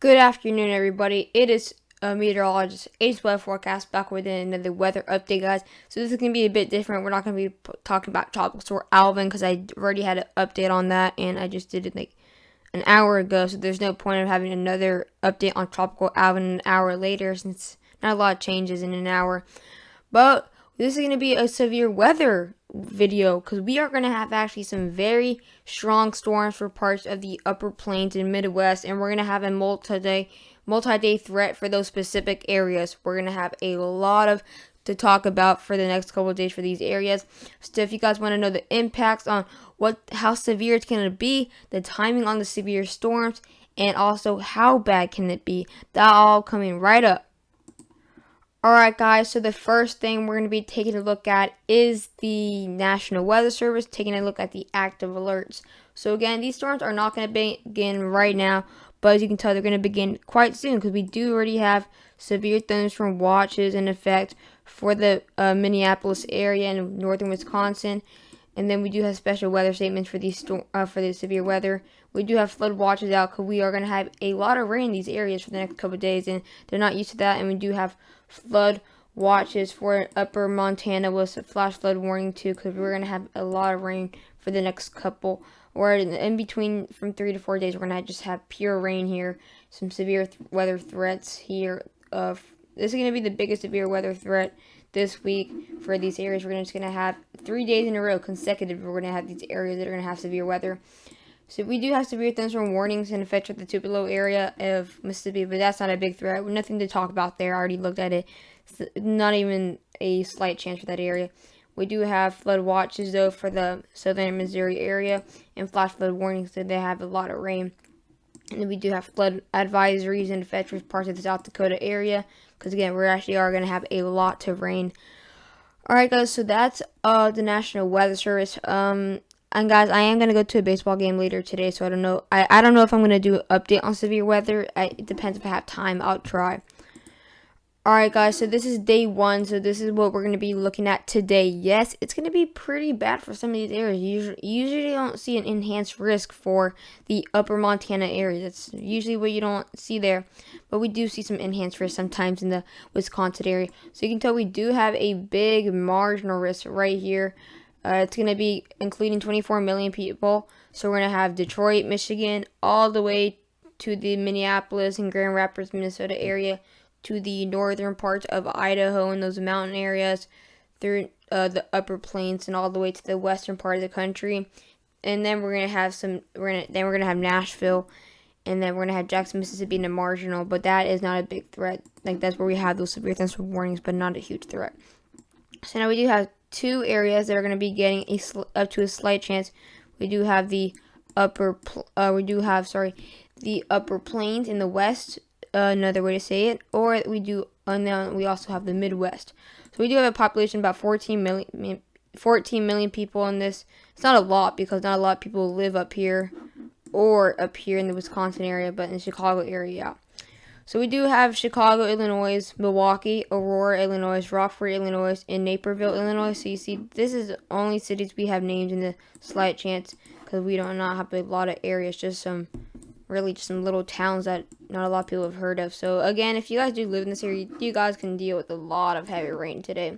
Good afternoon, everybody. It is meteorologist Ace Weather Forecast back with another weather update, guys. So this is going to be a bit different. We're not going to be talking about Tropical Storm Alvin because I already had an update on that, and I just did it like an hour ago. So there's no point of having another update on Tropical Alvin an hour later, since not a lot of changes in an hour. But this is going to be a severe weather video because we are going to have actually some very strong storms for parts of the upper plains and Midwest, and we're going to have a multi-day threat for those specific areas. We're going to have a lot of to talk about for the next couple of days for these areas. So if you guys want to know the impacts on how severe it's going to be, the timing on the severe storms, and also how bad can it be, that all coming right up. Alright guys, so the first thing we're going to be taking a look at is the National Weather Service, taking a look at the active alerts. So again, these storms are not going to begin right now, but as you can tell, they're going to begin quite soon because we do already have severe thunderstorm watches in effect for the Minneapolis area and northern Wisconsin. And then we do have special weather statements for the severe weather. We do have flood watches out because we are going to have a lot of rain in these areas for the next couple of days, and they're not used to that. And we do have flood watches for upper Montana with a flash flood warning too, because we're going to have a lot of rain for the next couple, or in between from 3 to 4 days. We're going to just have pure rain here, some severe weather threats here. This is going to be the biggest severe weather threat this week for these areas. We're just going to have 3 days in a row consecutive. We're going to have these areas that are going to have severe weather. So we do have severe thunderstorm warnings in effect for the Tupelo area of Mississippi, but that's not a big threat. Nothing to talk about there. I already looked at it. It's not even a slight chance for that area. We do have flood watches though for the southern Missouri area and flash flood warnings, so they have a lot of rain. And then we do have flood advisories in effect for parts of the South Dakota area, because again, we actually are going to have a lot of rain. Alright guys, so that's the National Weather Service. And guys, I am going to go to a baseball game later today, so I don't know. I don't know if I'm going to do an update on severe weather. It depends if I have time. I'll try. Alright guys, so this is day 1, so this is what we're going to be looking at today. Yes, it's going to be pretty bad for some of these areas. Usually don't see an enhanced risk for the upper Montana area. That's usually what you don't see there. But we do see some enhanced risk sometimes in the Wisconsin area. So you can tell we do have a big marginal risk right here. It's going to be including 24 million people. So we're going to have Detroit, Michigan, all the way to the Minneapolis and Grand Rapids, Minnesota area, to the northern parts of Idaho and those mountain areas, through the upper plains and all the way to the western part of the country. And then we're going to have we're going to have Nashville, and then we're going to have Jackson, Mississippi in the marginal, but that is not a big threat. Like, that's where we have those severe thunderstorm warnings, but not a huge threat. So now we do have 2 areas that are going to be getting up to a slight chance. We do have the upper plains in the west, another way to say it, or and then we also have the Midwest. So we do have a population of about 14 million people in this. It's not a lot because not a lot of people live up here or up here in the Wisconsin area, but in the Chicago area, yeah. So we do have Chicago, Illinois, Milwaukee, Aurora, Illinois, Rockford, Illinois, and Naperville, Illinois. So you see, this is the only cities we have named in the slight chance, because we do not have a lot of areas, just some little towns that not a lot of people have heard of. So again, if you guys do live in this area, you guys can deal with a lot of heavy rain today.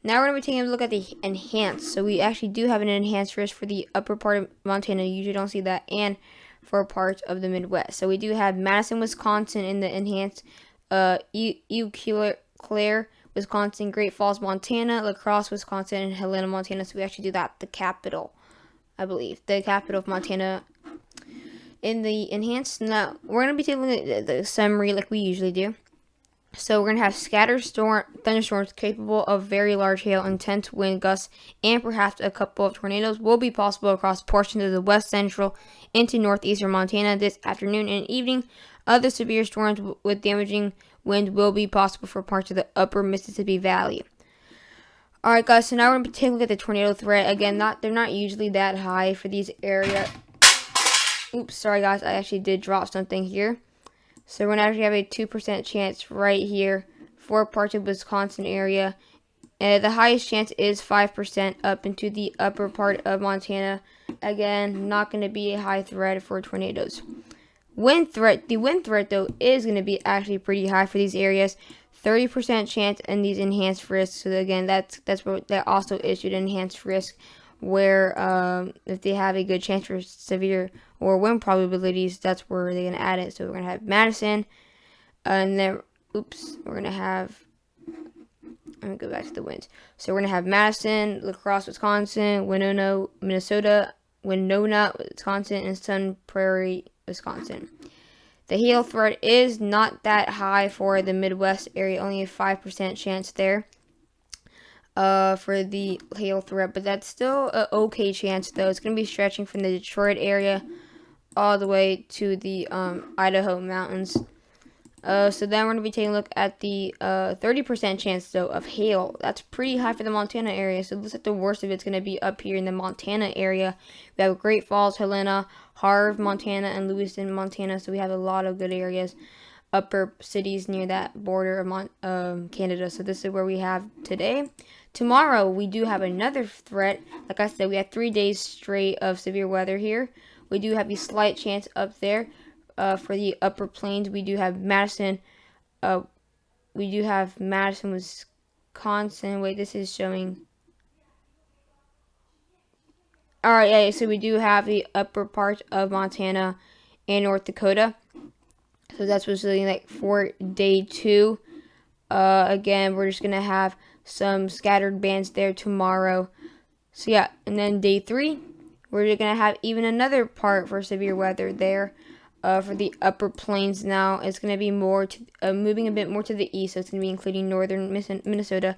Now we're going to be taking a look at the enhanced. So we actually do have an enhanced risk for the upper part of Montana. You usually don't see that, and for parts of the Midwest. So we do have Madison, Wisconsin in the enhanced, Eau Claire, Wisconsin, Great Falls, Montana, La Crosse, Wisconsin, and Helena, Montana. So we actually do that, the capital, I believe, the capital of Montana in the enhanced. Now we're going to be taking the summary like we usually do. So we're going to have scattered thunderstorms capable of very large hail, intense wind gusts, and perhaps a couple of tornadoes will be possible across portions of the west central into northeastern Montana this afternoon and evening. Other severe storms with damaging wind will be possible for parts of the upper Mississippi Valley. Alright guys, so now we're going to take a look at the tornado threat. Again, they're not usually that high for these areas. Oops, sorry guys, I actually did drop something here. So we're going to actually have a 2% chance right here for parts of Wisconsin area. The highest chance is 5% up into the upper part of Montana. Again, not going to be a high threat for tornadoes. Wind threat. The wind threat though is going to be actually pretty high for these areas. 30% chance in these enhanced risks. So again, that's what that also issued enhanced risk, where if they have a good chance for severe or wind probabilities, that's where they're gonna add it. So we're gonna have Madison, and then we're gonna have. Let me go back to the winds. So we're gonna have Madison, La Crosse, Wisconsin, Winona, Minnesota, Winona, Wisconsin, and Sun Prairie, Wisconsin. The hail threat is not that high for the Midwest area, only a 5% chance there for the hail threat, but that's still an okay chance though. It's going to be stretching from the Detroit area all the way to the Idaho mountains. So then we're going to be taking a look at the 30% chance though of hail. That's pretty high for the Montana area. So it looks like the worst of it's going to be up here in the Montana area. We have Great Falls, Helena, Harve, Montana, and Lewiston, Montana. So we have a lot of good areas, upper cities near that border of Canada. So this is where we have today. Tomorrow we do have another threat. Like I said, we have 3 days straight of severe weather here. We do have a slight chance up there. For the upper plains, we do have Madison. Wisconsin. Wait, this is showing. Alright, yeah, so we do have the upper part of Montana and North Dakota. So that's what's looking like for day 2. Again, we're just going to have some scattered bands there tomorrow. So yeah, and then day 3, we're going to have even another part for severe weather there. For the upper plains now, it's going to be more moving a bit more to the east, so it's going to be including northern Minnesota.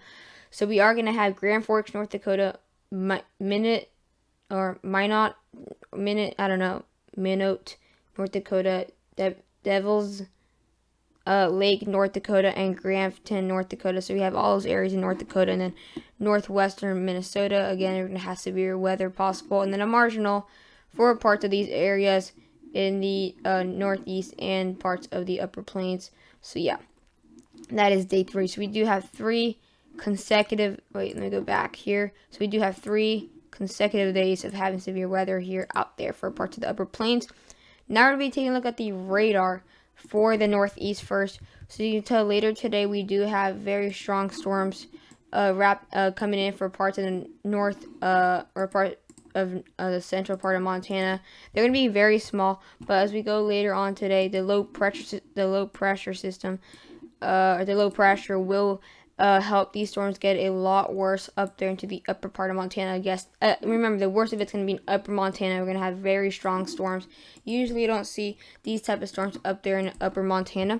So we are going to have Grand Forks, North Dakota, Minot, North Dakota, Devils Lake, North Dakota, and Grafton, North Dakota. So we have all those areas in North Dakota, and then northwestern Minnesota. Again, we're going to have severe weather possible, and then a marginal for parts of these areas in the northeast and parts of the upper plains. So yeah, that is day 3. So we do have 3 consecutive. Wait, let me go back here. So we do have 3 consecutive days of having severe weather here out there for parts of the upper plains. Now we're going to be taking a look at the radar for the northeast first. So you can tell later today we do have very strong storms coming in for parts of the north or part of the central part of Montana. They're going to be very small, but as we go later on today, the low pressure system or the low pressure will help these storms get a lot worse up there into the upper part of Montana. I guess remember, the worst of it's going to be in upper Montana. We're going to have very strong storms. Usually you don't see these type of storms up there in upper Montana.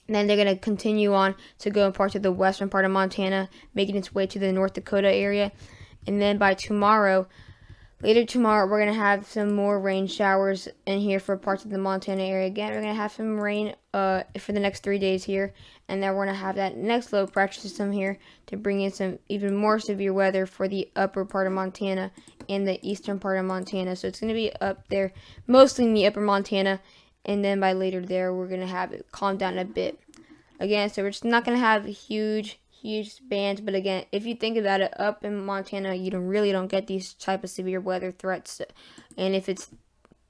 And then they're going to continue on to go in parts of the western part of Montana, making its way to the North Dakota area. And then by later tomorrow, we're going to have some more rain showers in here for parts of the Montana area. Again, we're going to have some rain for the next 3 days here. And then we're going to have that next low pressure system here to bring in some even more severe weather for the upper part of Montana and the eastern part of Montana. So it's going to be up there, mostly in the upper Montana. And then by later there, we're going to have it calm down a bit. Again, so we're just not going to have huge bands, but again, if you think about it, up in Montana, you really don't get these type of severe weather threats. And if it's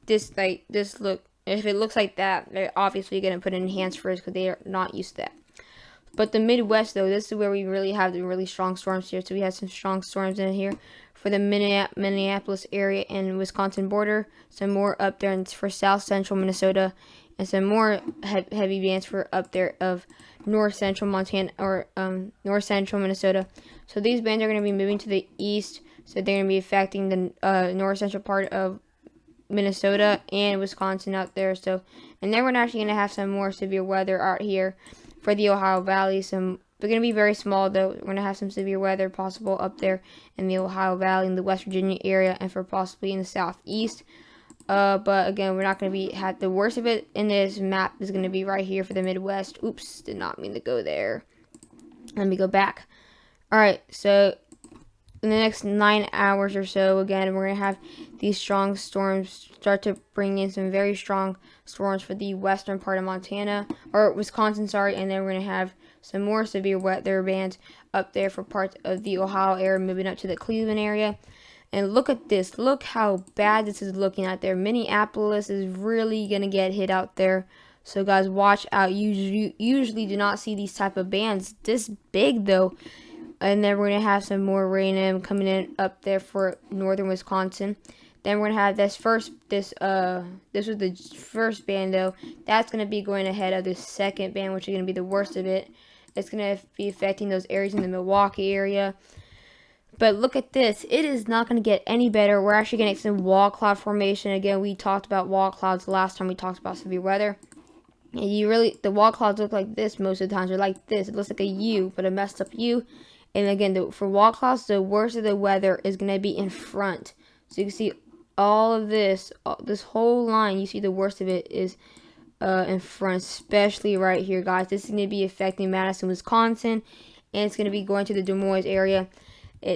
if it looks like that, they're obviously going to put an enhanced risk because they are not used to that. But the Midwest, though, this is where we really have the really strong storms here. So we have some strong storms in here for the Minneapolis area and Wisconsin border. Some more up there for south central Minnesota, and some more heavy bands for up there of north central Montana or north central Minnesota. So these bands are going to be moving to the east, so they're going to be affecting the north central part of Minnesota and Wisconsin out there. So, and then we're actually going to have some more severe weather out here for the Ohio Valley. They're going to be very small though. We're going to have some severe weather possible up there in the Ohio Valley, in the West Virginia area, and for possibly in the southeast. But again, we're not going to have the worst of it in this map is going to be right here for the Midwest. Oops, did not mean to go there. Let me go back. Alright, so in the next 9 hours or so, again, we're going to have these strong storms start to bring in some very strong storms for the western part of Montana, or Wisconsin, sorry, and then we're going to have some more severe weather bands up there for parts of the Ohio area, moving up to the Cleveland area. And look at this. Look how bad this is looking out there. Minneapolis is really going to get hit out there. So guys, watch out. You usually do not see these type of bands this big though. And then we're going to have some more rain coming in up there for northern Wisconsin. Then we're going to have this was the first band though. That's going to be going ahead of the second band, which is going to be the worst of it. It's going to be affecting those areas in the Milwaukee area. But look at this. It is not going to get any better. We're actually getting some wall cloud formation. Again, we talked about wall clouds last time we talked about severe weather. And the wall clouds look like this most of the times. They're like this. It looks like a U, but a messed up U. And again, for wall clouds, the worst of the weather is going to be in front. So you can see all of this whole line. You see the worst of it is in front, especially right here, guys. This is going to be affecting Madison, Wisconsin. And it's going to be going to the Des Moines area.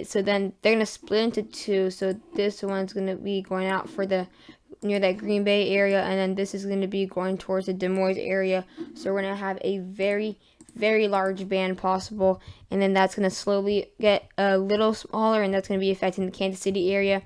So then they're going to split into two. So this one's going to be going out for near that Green Bay area. And then this is going to be going towards the Des Moines area. So we're going to have a very, very large band possible. And then that's going to slowly get a little smaller. And that's going to be affecting the Kansas City area.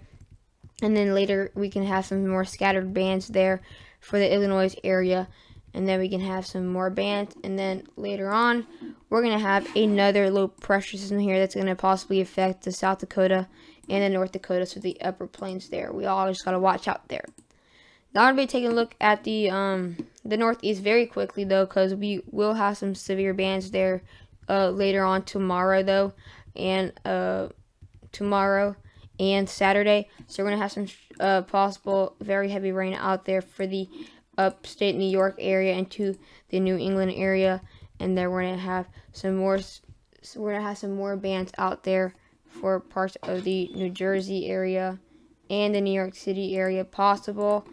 And then later we can have some more scattered bands there for the Illinois area. And then we can have some more bands. And then later on, we're going to have another low pressure system here that's going to possibly affect the South Dakota and the North Dakota, so the upper plains there. We all just got to watch out there. Now I'm going to be taking a look at the Northeast very quickly, though, because we will have some severe bands there later on tomorrow, though. And tomorrow and Saturday. So we're going to have some possible very heavy rain out there for the upstate New York area and to the New England area, and then we're gonna have some more bands out there for parts of the New Jersey area and the New York City area possible.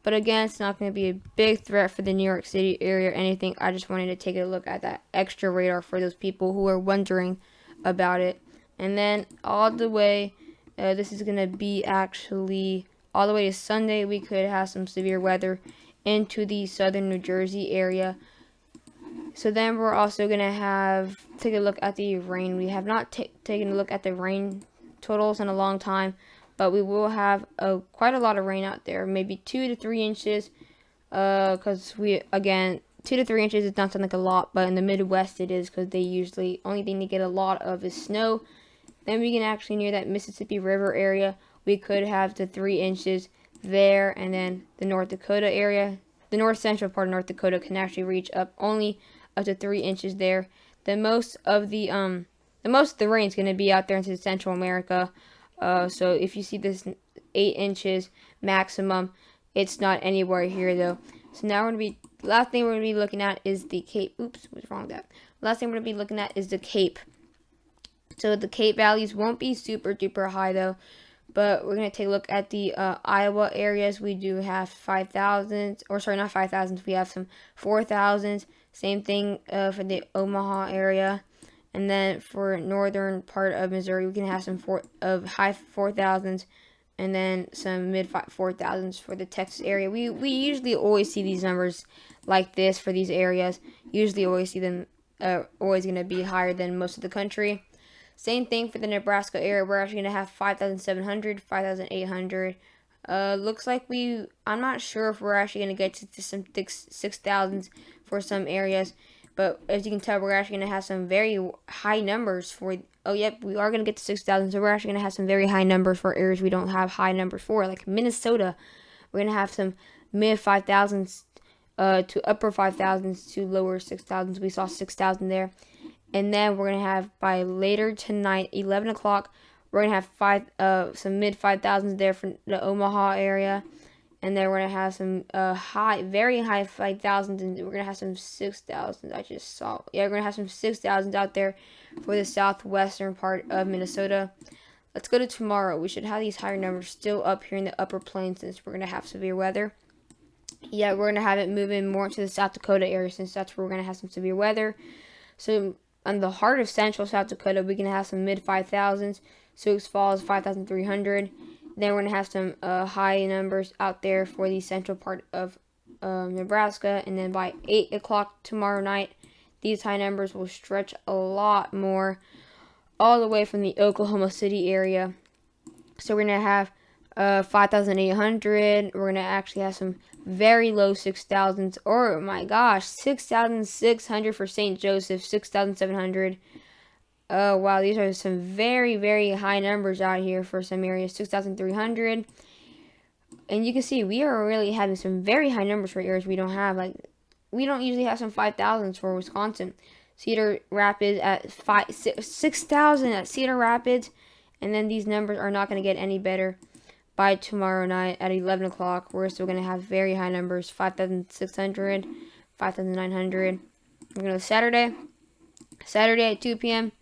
But again, it's not going to be a big threat for the New York City area or anything. I just wanted to take a look at that extra radar for those people who are wondering about it. And then all the way, this is going to be actually all the way to Sunday, we could have some severe weather into the southern New Jersey area. So then we're also going to take a look at the rain. We have not taken a look at the rain totals in a long time, but we will have quite a lot of rain out there, maybe 2 to 3 inches, because 2 to 3 inches does not sound like a lot, but in the Midwest it is, because they usually, only thing they get a lot of is snow. Then we can actually, near that Mississippi River area, we could have to 3 inches there, and then the North Dakota area, the north central part of North Dakota can actually reach only up to 3 inches there. The most of the rain is going to be out there into Central America. So if you see this 8 inches maximum, it's not anywhere here though. So now last thing we're going to be looking at is the Cape. Oops, what's wrong with that? Last thing we're going to be looking at is the Cape. So the Cape values won't be super duper high though. But we're going to take a look at the Iowa areas. We do have 5,000, or sorry, not 5,000. We have some 4,000. Same thing for the Omaha area. And then for northern part of Missouri, we can have some high 4,000s and then some mid 4,000s for the Texas area. We usually always see these numbers like this for these areas. Usually always see them always going to be higher than most of the country. Same thing for the Nebraska area. We're actually going to have 5,700, 5,800. Looks like I'm not sure if we're actually going to get to some 6,000s for some areas. But as you can tell, we're actually going to have some very high numbers for, we are going to get to 6,000. So we're actually going to have some very high numbers for areas we don't have high numbers for. Like Minnesota, we're going to have some mid 5,000s to upper 5,000s to lower 6,000s. We saw 6,000 there. And then we're going to have, by later tonight, 11 o'clock, we're going to have some mid 5,000s there for the Omaha area. And then we're going to have some very high 5,000s, and we're going to have some 6,000s. I just saw. Yeah, we're going to have some 6,000s out there for the southwestern part of Minnesota. Let's go to tomorrow. We should have these higher numbers still up here in the upper plains since we're going to have severe weather. Yeah, we're going to have it moving more into the South Dakota area since that's where we're going to have some severe weather. So on the heart of central South Dakota, we can have some mid 5,000s. Sioux Falls 5,300. Then we're going to have some high numbers out there for the central part of Nebraska. And then by 8 o'clock tomorrow night, these high numbers will stretch a lot more all the way from the Oklahoma City area So we're gonna have 5,800. We're gonna actually have some very low 6,000s. Oh my gosh, 6,600 for St. Joseph, 6,700. Oh wow, these are some very, very high numbers out here for some areas. 6,300. And you can see we are really having some very high numbers for areas we don't have. Like, we don't usually have some 5,000s for Wisconsin. Cedar Rapids at 6,000 at Cedar Rapids. And then these numbers are not going to get any better by tomorrow night at 11 o'clock. We're still going to have very high numbers, 5,600, 5,900. We're going to Saturday at 2 p.m.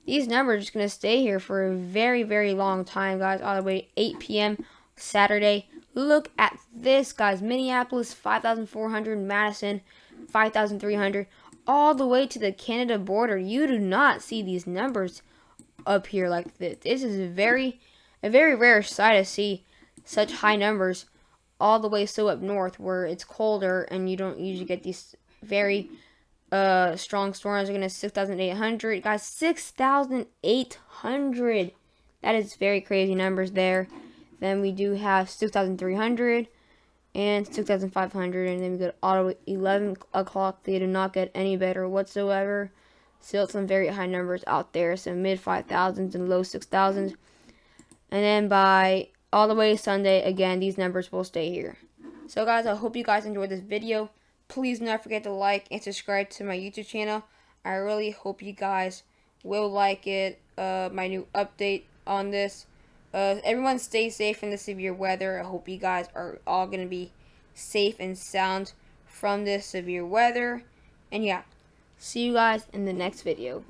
These numbers are just going to stay here for a very, very long time, guys, all the way to 8 p.m. Saturday. Look at this, guys. Minneapolis, 5,400. Madison, 5,300. All the way to the Canada border. You do not see these numbers up here like this. This is a very rare sight to see such high numbers all the way so up north where it's colder and you don't usually get these very strong storms. Are going to 6,800. Guys, 6,800. That is very crazy numbers there. Then we do have 6,300 and 6,500. And then we go to Ottawa, 11 o'clock. They do not get any better whatsoever. Still some very high numbers out there. Some mid 5,000s and low 6,000s. And then by all the way Sunday, again, these numbers will stay here. So guys, I hope you guys enjoyed this video. Please do not forget to like and subscribe to my YouTube channel. I really hope you guys will like it. My new update on this. Everyone stay safe in the severe weather. I hope you guys are all going to be safe and sound from this severe weather. And yeah, see you guys in the next video.